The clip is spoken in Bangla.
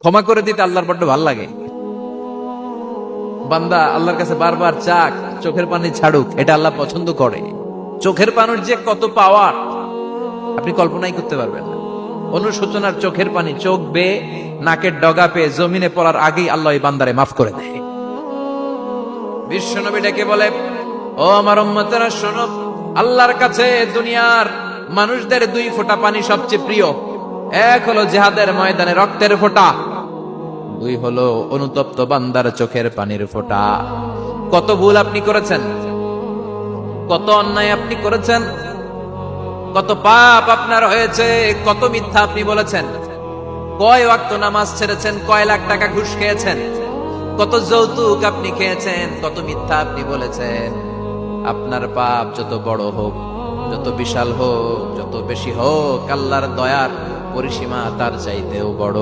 ক্ষমা করে দিতে আল্লাহর বড্ড ভাল লাগে। বান্দা আল্লাহর কাছে বারবার চাক, চোখের পানি ছাড়ুক, এটা আল্লাহ পছন্দ করে। চোখের পানির যে কত পাওয়ার আপনি কল্পনাই করতে পারবেন না। অনুশোচনার চোখের পানি চোখ বেয়ে নাকের ডগা পেয়ে জমিনে পড়ার আগেই আল্লাহ এই বান্দারে মাফ করে দেয়। বিশ্বনবী ডেকে বলে, ও আমার উম্মতেরা শোনো, আল্লাহর কাছে দুনিয়ার মানুষদের দুই ফোঁটা পানি সবচেয়ে প্রিয়। এক হলো জিহাদের ময়দানে রক্তের ফোঁটা, দুই হলো অনুতপ্ত বান্দার চোখের পানির ফোঁটা। কত ভুল আপনি করেছেন, কত অন্যায় আপনি করেছেন, কত পাপ আপনার হয়েছে, কত মিথ্যা আপনি বলেছেন, কয় ওয়াক্ত নামাজ ছেড়েছেন, কয় লাখ টাকা ঘুষ খেয়েছেন, কত যৌতুক আপনি খেয়েছেন, কত মিথ্যা আপনি বলেছেন। আপনার পাপ যত বড় হোক, যত বিশাল হোক, যত বেশি হোক, আল্লাহর দয়ার পরিসীমা তার চাইতেও বড়।